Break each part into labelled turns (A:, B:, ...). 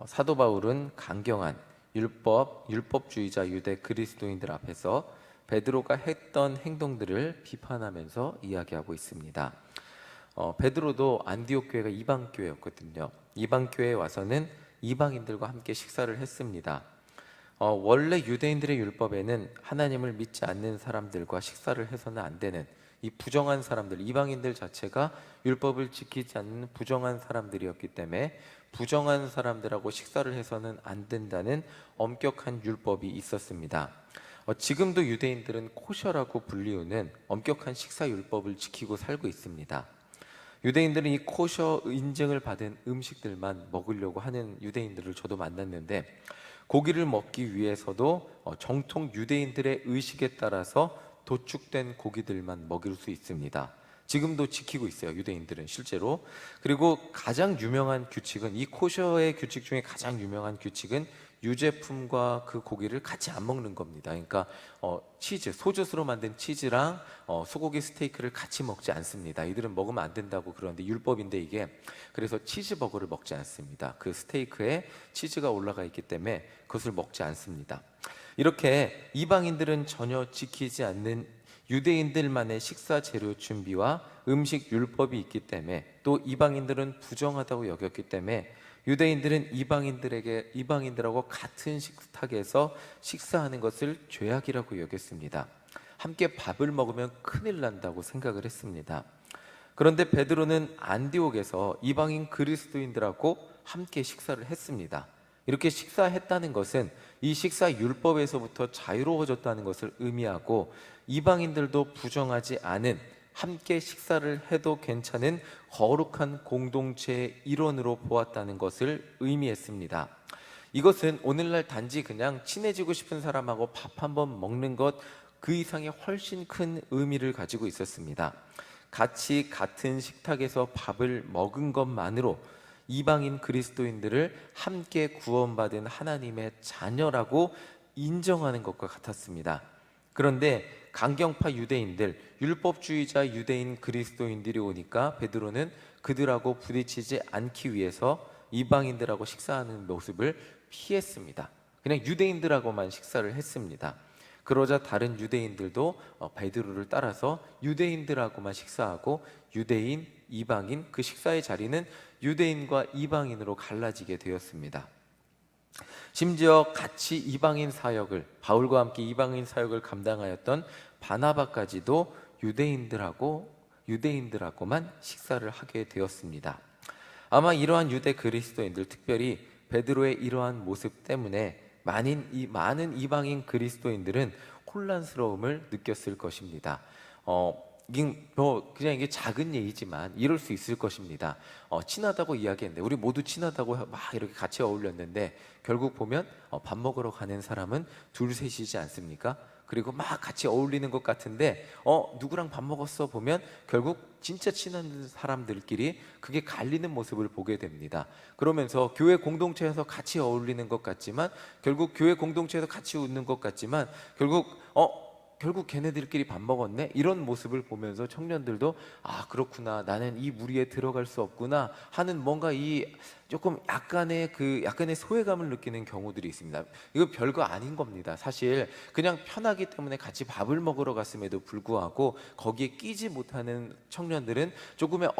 A: 사도 바울은 강경한 율법주의자 유대 그리스도인들 앞에서 베드로가 했던 행동들을 비판하면서 이야기하고 있습니다. 베드로도 안디옥 교회가 이방 교회였거든요. 이방 교회에 와서는 이방인들과 함께 식사를 했습니다. 원래 유대인들의 율법에는 하나님을 믿지 않는 사람들과 식사를 해서는 안 되는, 이 부정한 사람들, 이방인들 자체가 율법을 지키지 않는 부정한 사람들이었기 때문에 부정한 사람들하고 식사를 해서는 안 된다는 엄격한 율법이 있었습니다. 지금도 유대인들은 코셔라고 불리우는 엄격한 식사 율법을 지키고 살고 있습니다. 유대인들은 이 코셔 인증을 받은 음식들만 먹으려고 하는 유대인들을 저도 만났는데, 고기를 먹기 위해서도 정통 유대인들의 의식에 따라서 도축된 고기들만 먹일 수 있습니다. 지금도 지키고 있어요, 유대인들은 실제로. 그리고 가장 유명한 규칙은, 이 코셔의 규칙 중에 가장 유명한 규칙은 유제품과 그 고기를 같이 안 먹는 겁니다. 그러니까 치즈, 소젖으로 만든 치즈랑 소고기 스테이크를 같이 먹지 않습니다. 이들은 먹으면 안 된다고 그러는데 율법인데 이게, 그래서 치즈버거를 먹지 않습니다. 그 스테이크에 치즈가 올라가 있기 때문에 그것을 먹지 않습니다. 이렇게 이방인들은 전혀 지키지 않는 유대인들만의 식사 재료 준비와 음식 율법이 있기 때문에, 또 이방인들은 부정하다고 여겼기 때문에 유대인들은 이방인들하고 같은 식탁에서 식사하는 것을 죄악이라고 여겼습니다. 함께 밥을 먹으면 큰일 난다고 생각을 했습니다. 그런데 베드로는 안디옥에서 이방인 그리스도인들하고 함께 식사를 했습니다. 이렇게 식사했다는 것은 이 식사 율법에서부터 자유로워졌다는 것을 의미하고, 이방인들도 부정하지 않은, 함께 식사를 해도 괜찮은 거룩한 공동체의 일원으로 보았다는 것을 의미했습니다. 이것은 오늘날 단지 그냥 친해지고 싶은 사람하고 밥 한번 먹는 것, 그 이상의 훨씬 큰 의미를 가지고 있었습니다. 같이 같은 식탁에서 밥을 먹은 것만으로 이방인 그리스도인들을 함께 구원받은 하나님의 자녀라고 인정하는 것과 같았습니다. 그런데 강경파 유대인들, 율법주의자 유대인 그리스도인들이 오니까 베드로는 그들하고 부딪히지 않기 위해서 이방인들하고 식사하는 모습을 피했습니다. 그냥 유대인들하고만 식사를 했습니다. 그러자 다른 유대인들도 베드로를 따라서 유대인들하고만 식사하고, 유대인, 이방인, 그 식사의 자리는 유대인과 이방인으로 갈라지게 되었습니다. 심지어 같이 이방인 사역을, 바울과 함께 이방인 사역을 감당하였던 바나바까지도 유대인들하고만 식사를 하게 되었습니다. 아마 이러한 유대 그리스도인들, 특별히 베드로의 이러한 모습 때문에 많은 이방인 그리스도인들은 혼란스러움을 느꼈을 것입니다. 그냥 이게 작은 예이지만 이럴 수 있을 것입니다. 친하다고 이야기했는데, 우리 모두 친하다고 막 이렇게 같이 어울렸는데, 결국 보면 밥 먹으러 가는 사람은 둘 셋이지 않습니까? 그리고 막 같이 어울리는 것 같은데 누구랑 밥 먹었어 보면 결국 진짜 친한 사람들끼리 그게 갈리는 모습을 보게 됩니다. 그러면서 교회 공동체에서 같이 어울리는 것 같지만, 결국 교회 공동체에서 같이 웃는 것 같지만, 결국 걔네들끼리 밥 먹었네? 이런 모습을 보면서 청년들도 그렇구나, 나는 이 무리에 들어갈 수 없구나 하는, 뭔가 이 조금 약간의 소외감을 느끼는 경우들이 있습니다. 이거 별거 아닌 겁니다. 사실 그냥 편하기 때문에 같이 밥을 먹으러 갔음에도 불구하고 거기에 끼지 못하는 청년들은 조금의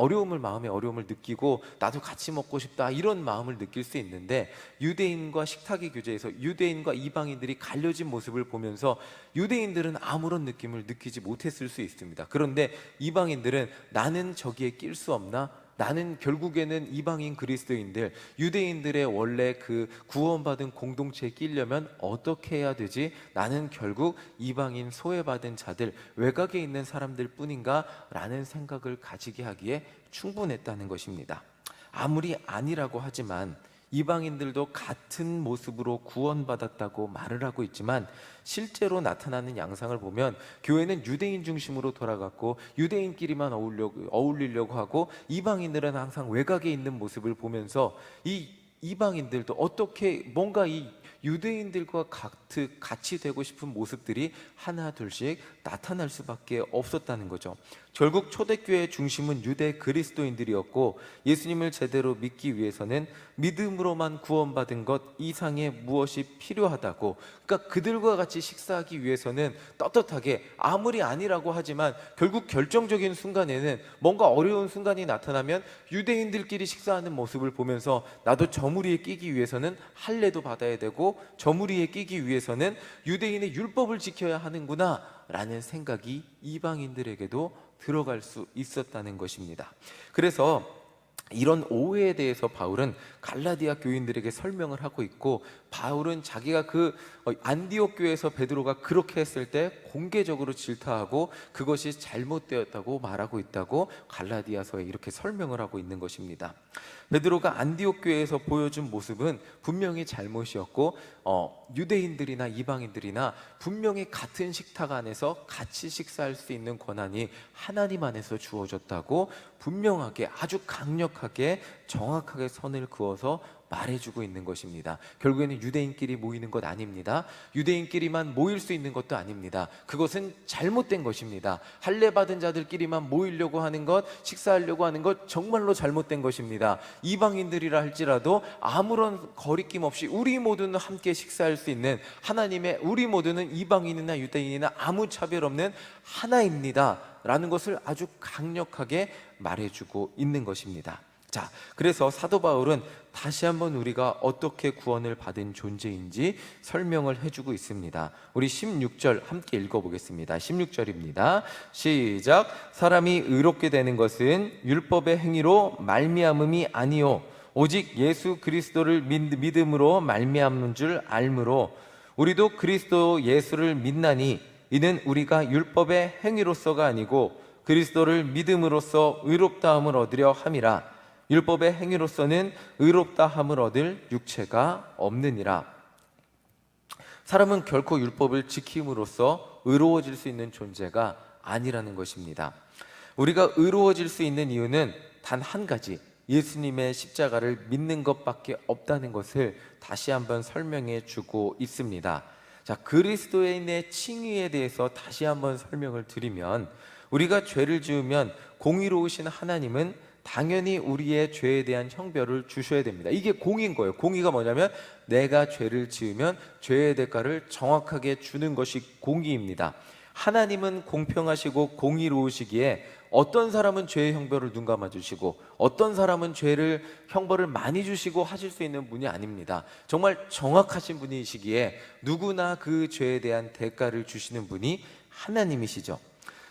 A: 마음의 어려움을 느끼고, 나도 같이 먹고 싶다 이런 마음을 느낄 수 있는데, 유대인과 식탁의 교제에서 유대인과 이방인들이 갈려진 모습을 보면서 유대인들은 아무런 느낌을 느끼지 못했을 수 있습니다. 그런데 이방인들은, 나는 저기에 낄 수 없나? 나는 결국에는 이방인 그리스도인들, 유대인들의 원래 그 구원받은 공동체에 끼려면 어떻게 해야 되지? 나는 결국 이방인 소외받은 자들, 외곽에 있는 사람들 뿐인가? 라는 생각을 가지게 하기에 충분했다는 것입니다. 아무리 아니라고 하지만 이방인들도 같은 모습으로 구원받았다고 말을 하고 있지만, 실제로 나타나는 양상을 보면 교회는 유대인 중심으로 돌아갔고, 유대인끼리만 어울리려고 하고, 이방인들은 항상 외곽에 있는 모습을 보면서 이 이방인들도 어떻게 뭔가 이 유대인들과 같이 되고 싶은 모습들이 하나 둘씩 나타날 수밖에 없었다는 거죠. 결국 초대교회의 중심은 유대 그리스도인들이었고, 예수님을 제대로 믿기 위해서는 믿음으로만 구원받은 것 이상의 무엇이 필요하다고, 그러니까 그들과 같이 식사하기 위해서는 떳떳하게, 아무리 아니라고 하지만 결국 결정적인 순간에는, 뭔가 어려운 순간이 나타나면 유대인들끼리 식사하는 모습을 보면서 나도 저 무리에 끼기 위해서는 할례도 받아야 되고, 저 무리에 끼기 위해서는 유대인의 율법을 지켜야 하는구나 라는 생각이 이방인들에게도 들어갈 수 있었다는 것입니다. 그래서 이런 오해에 대해서 바울은 갈라디아 교인들에게 설명을 하고 있고, 바울은 자기가 그 안디옥 교회에서 베드로가 그렇게 했을 때 공개적으로 질타하고 그것이 잘못되었다고 말하고 있다고 갈라디아서에 이렇게 설명을 하고 있는 것입니다. 베드로가 안디옥 교회에서 보여준 모습은 분명히 잘못이었고, 유대인들이나 이방인들이나 분명히 같은 식탁 안에서 같이 식사할 수 있는 권한이 하나님 안에서 주어졌다고 분명하게, 아주 강력하게, 정확하게 선을 그어서 말해주고 있는 것입니다. 결국에는 유대인끼리 모이는 것 아닙니다. 유대인끼리만 모일 수 있는 것도 아닙니다. 그것은 잘못된 것입니다. 할례 받은 자들끼리만 모이려고 하는 것, 식사하려고 하는 것, 정말로 잘못된 것입니다. 이방인들이라 할지라도 아무런 거리낌 없이 우리 모두는 함께 식사할 수 있는 하나님의, 우리 모두는 이방인이나 유대인이나 아무 차별 없는 하나입니다 라는 것을 아주 강력하게 말해주고 있는 것입니다. 자, 그래서 사도 바울은 다시 한번 우리가 어떻게 구원을 받은 존재인지 설명을 해주고 있습니다. 우리 16절 함께 읽어보겠습니다. 16절입니다. 시작. 사람이 의롭게 되는 것은 율법의 행위로 말미암음이 아니요 오직 예수 그리스도를 믿음으로 말미암는 줄 알므로 우리도 그리스도 예수를 믿나니 이는 우리가 율법의 행위로서가 아니고 그리스도를 믿음으로써 의롭다함을 얻으려 함이라. 율법의 행위로서는 의롭다함을 얻을 육체가 없느니라. 사람은 결코 율법을 지킴으로써 의로워질 수 있는 존재가 아니라는 것입니다. 우리가 의로워질 수 있는 이유는 단 한 가지, 예수님의 십자가를 믿는 것밖에 없다는 것을 다시 한번 설명해 주고 있습니다. 자, 그리스도인의 칭의에 대해서 다시 한번 설명을 드리면, 우리가 죄를 지으면 공의로우신 하나님은 당연히 우리의 죄에 대한 형벌을 주셔야 됩니다. 이게 공의인 거예요. 공의가 뭐냐면 내가 죄를 지으면 죄의 대가를 정확하게 주는 것이 공의입니다. 하나님은 공평하시고 공의로우시기에 어떤 사람은 죄의 형벌을 눈 감아주시고 어떤 사람은 죄를 형벌을 많이 주시고 하실 수 있는 분이 아닙니다. 정말 정확하신 분이시기에 누구나 그 죄에 대한 대가를 주시는 분이 하나님이시죠.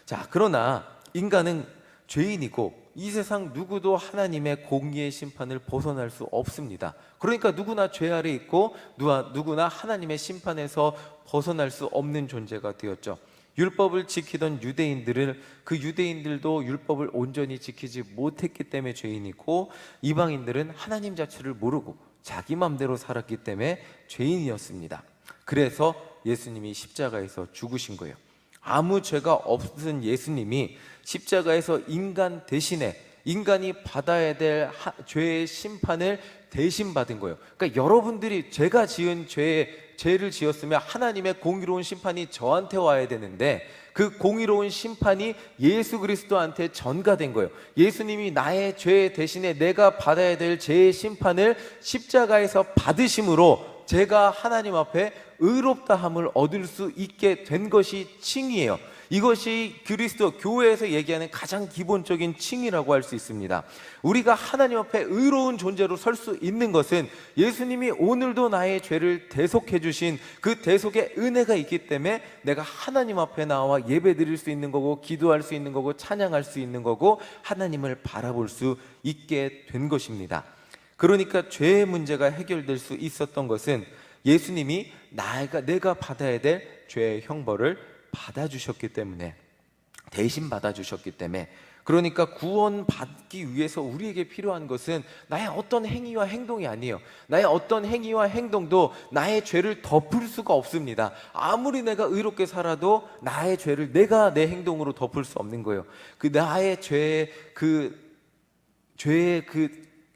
A: 자, 그러나 인간은 죄인이고 이 세상 누구도 하나님의 공의의 심판을 벗어날 수 없습니다. 그러니까 누구나 죄 아래 있고 누구나 하나님의 심판에서 벗어날 수 없는 존재가 되었죠. 율법을 지키던 유대인들을, 그 유대인들도 율법을 온전히 지키지 못했기 때문에 죄인이고, 이방인들은 하나님 자체를 모르고 자기 맘대로 살았기 때문에 죄인이었습니다. 그래서 예수님이 십자가에서 죽으신 거예요. 아무 죄가 없은 예수님이 십자가에서 인간 대신에 인간이 받아야 될 죄의 심판을 대신 받은 거예요. 그러니까 여러분들이 제가 지은 죄를 지었으면 하나님의 공의로운 심판이 저한테 와야 되는데 그 공의로운 심판이 예수 그리스도한테 전가된 거예요. 예수님이 나의 죄 대신에 내가 받아야 될 죄의 심판을 십자가에서 받으심으로 제가 하나님 앞에 의롭다함을 얻을 수 있게 된 것이 칭의예요. 이것이 그리스도 교회에서 얘기하는 가장 기본적인 칭의라고 할 수 있습니다. 우리가 하나님 앞에 의로운 존재로 설 수 있는 것은 예수님이 오늘도 나의 죄를 대속해 주신 그 대속의 은혜가 있기 때문에 내가 하나님 앞에 나와 예배 드릴 수 있는 거고, 기도할 수 있는 거고, 찬양할 수 있는 거고, 하나님을 바라볼 수 있게 된 것입니다. 그러니까 죄의 문제가 해결될 수 있었던 것은 예수님이 내가 받아야 될 죄의 형벌을 받아주셨기 때문에, 대신 받아주셨기 때문에, 그러니까 구원받기 위해서 우리에게 필요한 것은 나의 어떤 행위와 행동이 아니에요. 나의 어떤 행위와 행동도 나의 죄를 덮을 수가 없습니다. 아무리 내가 의롭게 살아도 나의 죄를 내가 내 행동으로 덮을 수 없는 거예요. 그 나의 죄의 그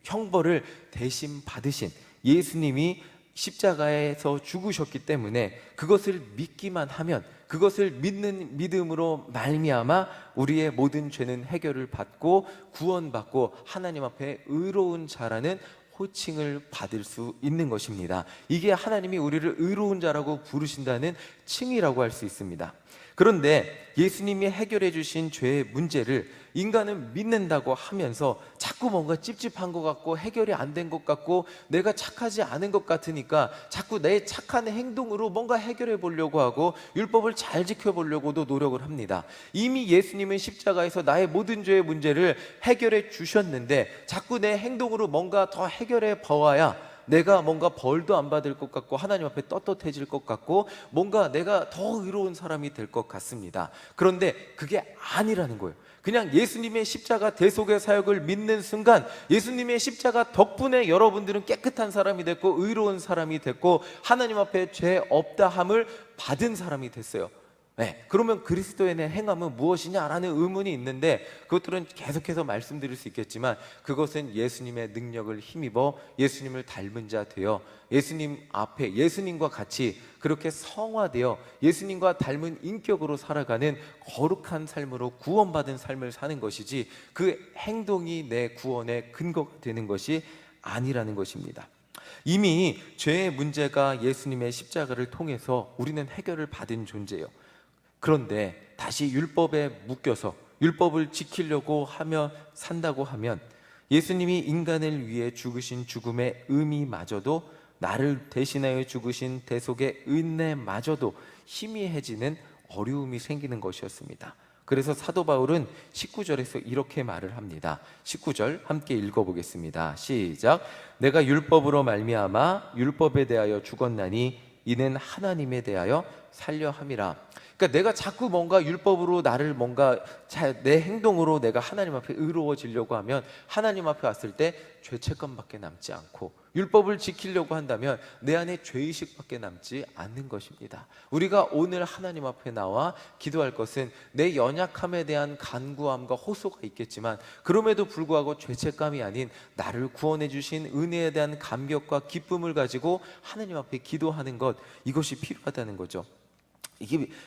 A: 형벌을 대신 받으신 예수님이 십자가에서 죽으셨기 때문에 그것을 믿기만 하면, 그것을 믿는 믿음으로 말미암아 우리의 모든 죄는 해결을 받고 구원받고 하나님 앞에 의로운 자라는 호칭을 받을 수 있는 것입니다. 이게 하나님이 우리를 의로운 자라고 부르신다는 칭이라고 할 수 있습니다. 그런데 예수님이 해결해 주신 죄의 문제를 인간은 믿는다고 하면서 자꾸 뭔가 찝찝한 것 같고 해결이 안 된 것 같고 내가 착하지 않은 것 같으니까 자꾸 내 착한 행동으로 뭔가 해결해 보려고 하고 율법을 잘 지켜보려고도 노력을 합니다. 이미 예수님은 십자가에서 나의 모든 죄의 문제를 해결해 주셨는데 자꾸 내 행동으로 뭔가 더 해결해 보아야 내가 뭔가 벌도 안 받을 것 같고 하나님 앞에 떳떳해질 것 같고 뭔가 내가 더 의로운 사람이 될 것 같습니다. 그런데 그게 아니라는 거예요. 그냥 예수님의 십자가 대속의 사역을 믿는 순간 예수님의 십자가 덕분에 여러분들은 깨끗한 사람이 됐고 의로운 사람이 됐고 하나님 앞에 죄 없다 함을 받은 사람이 됐어요. 네, 그러면 그리스도의 행함은 무엇이냐라는 의문이 있는데 그것들은 계속해서 말씀드릴 수 있겠지만 그것은 예수님의 능력을 힘입어 예수님을 닮은 자 되어 예수님 앞에 예수님과 같이 그렇게 성화되어 예수님과 닮은 인격으로 살아가는 거룩한 삶으로 구원받은 삶을 사는 것이지 그 행동이 내 구원의 근거가 되는 것이 아니라는 것입니다. 이미 죄의 문제가 예수님의 십자가를 통해서 우리는 해결을 받은 존재예요. 그런데 다시 율법에 묶여서 율법을 지키려고 하며 산다고 하면 예수님이 인간을 위해 죽으신 죽음의 의미마저도 나를 대신하여 죽으신 대속의 은혜마저도 희미해지는 어려움이 생기는 것이었습니다. 그래서 사도 바울은 19절에서 이렇게 말을 합니다. 19절 함께 읽어보겠습니다. 시작. 내가 율법으로 말미암아 율법에 대하여 죽었나니 이는 하나님에 대하여 살려 함이라. 그러니까 내가 자꾸 뭔가 율법으로 나를 뭔가 내 행동으로 내가 하나님 앞에 의로워지려고 하면 하나님 앞에 왔을 때 죄책감밖에 남지 않고 율법을 지키려고 한다면 내 안에 죄의식밖에 남지 않는 것입니다. 우리가 오늘 하나님 앞에 나와 기도할 것은 내 연약함에 대한 간구함과 호소가 있겠지만 그럼에도 불구하고 죄책감이 아닌 나를 구원해 주신 은혜에 대한 감격과 기쁨을 가지고 하나님 앞에 기도하는 것, 이것이 필요하다는 거죠.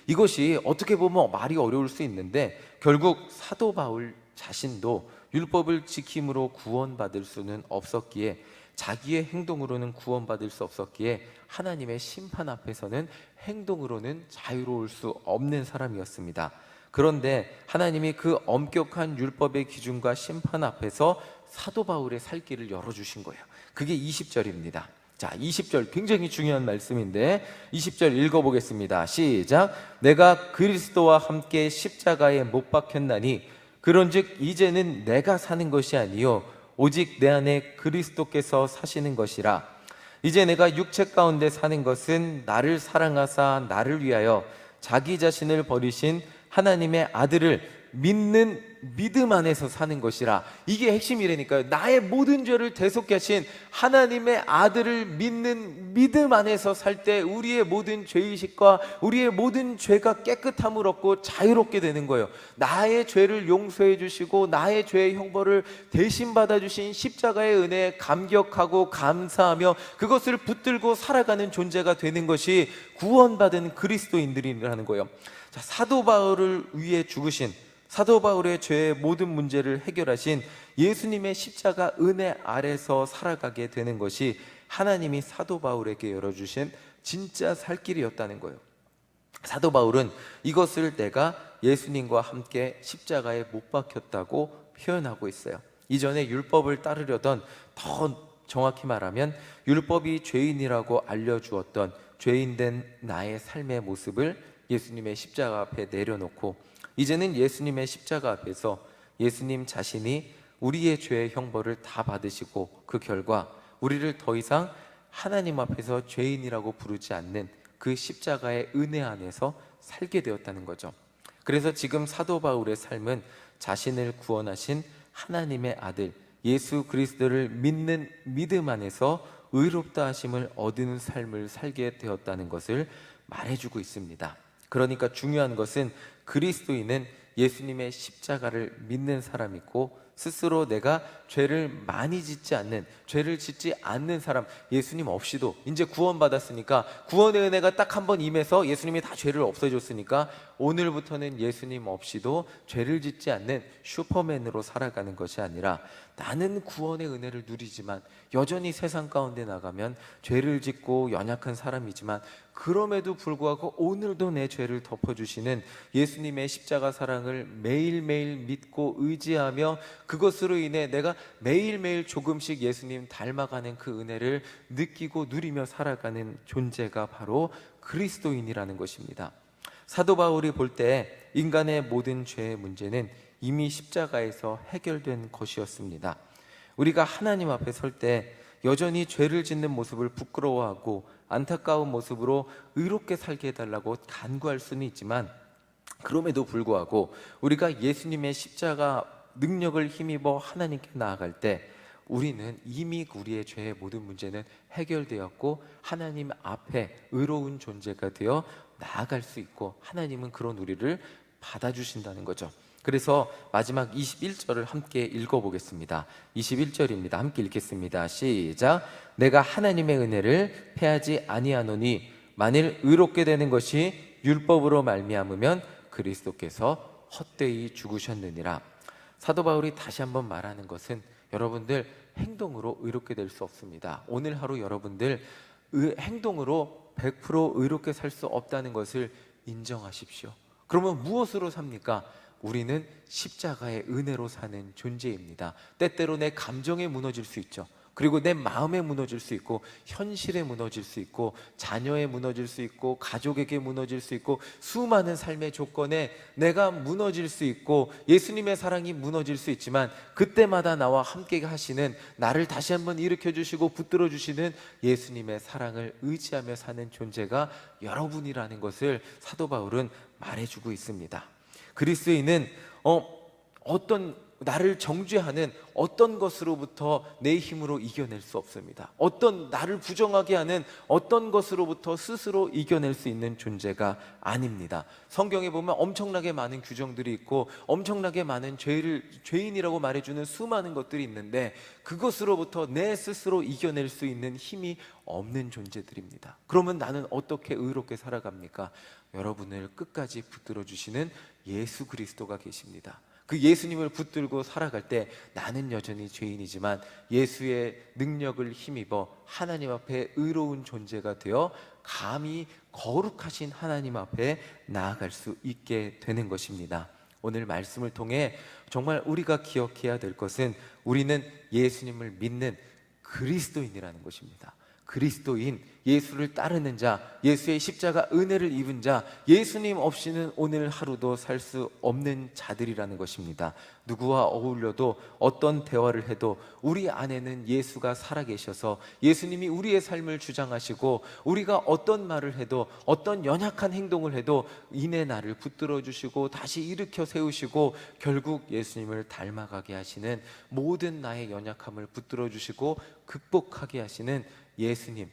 A: 이것이 어떻게 보면 말이 어려울 수 있는데 결국 사도 바울 자신도 율법을 지킴으로 구원받을 수는 없었기에 자기의 행동으로는 구원받을 수 없었기에 하나님의 심판 앞에서는 행동으로는 자유로울 수 없는 사람이었습니다. 그런데 하나님이 그 엄격한 율법의 기준과 심판 앞에서 사도 바울의 살 길을 열어주신 거예요. 그게 20절입니다. 자, 20절 굉장히 중요한 말씀인데 20절 읽어보겠습니다. 시작. 내가 그리스도와 함께 십자가에 못 박혔나니 그런즉 이제는 내가 사는 것이 아니요 오직 내 안에 그리스도께서 사시는 것이라. 이제 내가 육체 가운데 사는 것은 나를 사랑하사 나를 위하여 자기 자신을 버리신 하나님의 아들을 믿는 믿음 안에서 사는 것이라. 이게 핵심이라니까요. 나의 모든 죄를 대속케 하신 하나님의 아들을 믿는 믿음 안에서 살 때 우리의 모든 죄의식과 우리의 모든 죄가 깨끗함을 얻고 자유롭게 되는 거예요. 나의 죄를 용서해 주시고 나의 죄의 형벌을 대신 받아주신 십자가의 은혜에 감격하고 감사하며 그것을 붙들고 살아가는 존재가 되는 것이 구원받은 그리스도인들이라는 거예요. 자, 사도 바울을 위해 죽으신 사도 바울의 죄의 모든 문제를 해결하신 예수님의 십자가 은혜 아래서 살아가게 되는 것이 하나님이 사도 바울에게 열어주신 진짜 살 길이었다는 거예요. 사도 바울은 이것을 내가 예수님과 함께 십자가에 못 박혔다고 표현하고 있어요. 이전에 율법을 따르려던, 더 정확히 말하면 율법이 죄인이라고 알려주었던 죄인된 나의 삶의 모습을 예수님의 십자가 앞에 내려놓고 이제는 예수님의 십자가 앞에서 예수님 자신이 우리의 죄의 형벌을 다 받으시고 그 결과 우리를 더 이상 하나님 앞에서 죄인이라고 부르지 않는 그 십자가의 은혜 안에서 살게 되었다는 거죠. 그래서 지금 사도 바울의 삶은 자신을 구원하신 하나님의 아들 예수 그리스도를 믿는 믿음 안에서 의롭다 하심을 얻는 삶을 살게 되었다는 것을 말해주고 있습니다. 그러니까 중요한 것은 그리스도인은 예수님의 십자가를 믿는 사람이고 스스로 내가 죄를 많이 짓지 않는, 죄를 짓지 않는 사람, 예수님 없이도 이제 구원받았으니까, 구원의 은혜가 딱 한 번 임해서 예수님이 다 죄를 없애줬으니까 오늘부터는 예수님 없이도 죄를 짓지 않는 슈퍼맨으로 살아가는 것이 아니라, 나는 구원의 은혜를 누리지만 여전히 세상 가운데 나가면 죄를 짓고 연약한 사람이지만, 그럼에도 불구하고 오늘도 내 죄를 덮어주시는 예수님의 십자가 사랑을 매일매일 믿고 의지하며, 그것으로 인해 내가 매일매일 조금씩 예수님 닮아가는 그 은혜를 느끼고 누리며 살아가는 존재가 바로 그리스도인이라는 것입니다. 사도 바울이 볼 때 인간의 모든 죄의 문제는 이미 십자가에서 해결된 것이었습니다. 우리가 하나님 앞에 설 때 여전히 죄를 짓는 모습을 부끄러워하고 안타까운 모습으로 의롭게 살게 해달라고 간구할 수는 있지만, 그럼에도 불구하고 우리가 예수님의 십자가 능력을 힘입어 하나님께 나아갈 때 우리는 이미 우리의 죄의 모든 문제는 해결되었고 하나님 앞에 의로운 존재가 되어 나아갈 수 있고, 하나님은 그런 우리를 받아주신다는 거죠. 그래서 마지막 21절을 함께 읽어보겠습니다. 21절입니다. 함께 읽겠습니다. 시작. 내가 하나님의 은혜를 패하지 아니하노니 만일 의롭게 되는 것이 율법으로 말미암으면 그리스도께서 헛되이 죽으셨느니라. 사도 바울이 다시 한번 말하는 것은, 여러분들 행동으로 의롭게 될 수 없습니다. 오늘 하루 여러분들 행동으로 100% 의롭게 살 수 없다는 것을 인정하십시오. 그러면 무엇으로 삽니까? 우리는 십자가의 은혜로 사는 존재입니다. 때때로 내 감정에 무너질 수 있죠. 그리고 내 마음에 무너질 수 있고, 현실에 무너질 수 있고, 자녀에 무너질 수 있고, 가족에게 무너질 수 있고, 수많은 삶의 조건에 내가 무너질 수 있고, 예수님의 사랑이 무너질 수 있지만, 그때마다 나와 함께 하시는, 나를 다시 한번 일으켜 주시고 붙들어 주시는 예수님의 사랑을 의지하며 사는 존재가 여러분이라는 것을 사도 바울은 말해주고 있습니다. 그리스도인은 어떤 나를 정죄하는 어떤 것으로부터 내 힘으로 이겨낼 수 없습니다. 어떤 나를 부정하게 하는 어떤 것으로부터 스스로 이겨낼 수 있는 존재가 아닙니다. 성경에 보면 엄청나게 많은 규정들이 있고 엄청나게 많은 죄인이라고 말해주는 수많은 것들이 있는데, 그것으로부터 내 스스로 이겨낼 수 있는 힘이 없는 존재들입니다. 그러면 나는 어떻게 의롭게 살아갑니까? 여러분을 끝까지 붙들어 주시는 예수 그리스도가 계십니다. 그 예수님을 붙들고 살아갈 때 나는 여전히 죄인이지만 예수의 능력을 힘입어 하나님 앞에 의로운 존재가 되어 감히 거룩하신 하나님 앞에 나아갈 수 있게 되는 것입니다. 오늘 말씀을 통해 정말 우리가 기억해야 될 것은, 우리는 예수님을 믿는 그리스도인이라는 것입니다. 그리스도인, 예수를 따르는 자, 예수의 십자가 은혜를 입은 자, 예수님 없이는 오늘 하루도 살 수 없는 자들이라는 것입니다. 누구와 어울려도 어떤 대화를 해도 우리 안에는 예수가 살아계셔서 예수님이 우리의 삶을 주장하시고, 우리가 어떤 말을 해도 어떤 연약한 행동을 해도 이내 나를 붙들어 주시고 다시 일으켜 세우시고 결국 예수님을 닮아가게 하시는, 모든 나의 연약함을 붙들어 주시고 극복하게 하시는 예수님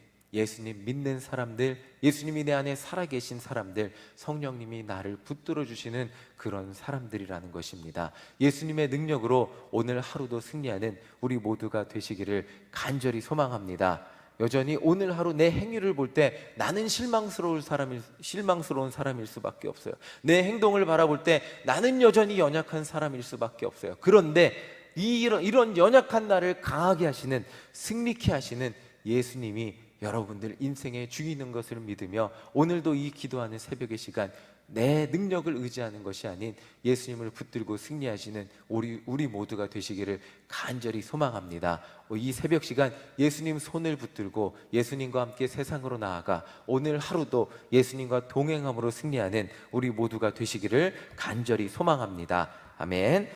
A: 믿는 사람들, 예수님이 내 안에 살아계신 사람들, 성령님이 나를 붙들어 주시는 그런 사람들이라는 것입니다. 예수님의 능력으로 오늘 하루도 승리하는 우리 모두가 되시기를 간절히 소망합니다. 여전히 오늘 하루 내 행위를 볼 때 나는 실망스러운 사람일 수밖에 없어요. 내 행동을 바라볼 때 나는 여전히 연약한 사람일 수밖에 없어요. 그런데 이런 연약한 나를 강하게 하시는, 승리케 하시는 예수님이 여러분들 인생에 주인인 것을 믿으며, 오늘도 이 기도하는 새벽의 시간, 내 능력을 의지하는 것이 아닌 예수님을 붙들고 승리하시는 우리 모두가 되시기를 간절히 소망합니다. 이 새벽 시간 예수님 손을 붙들고 예수님과 함께 세상으로 나아가 오늘 하루도 예수님과 동행함으로 승리하는 우리 모두가 되시기를 간절히 소망합니다. 아멘.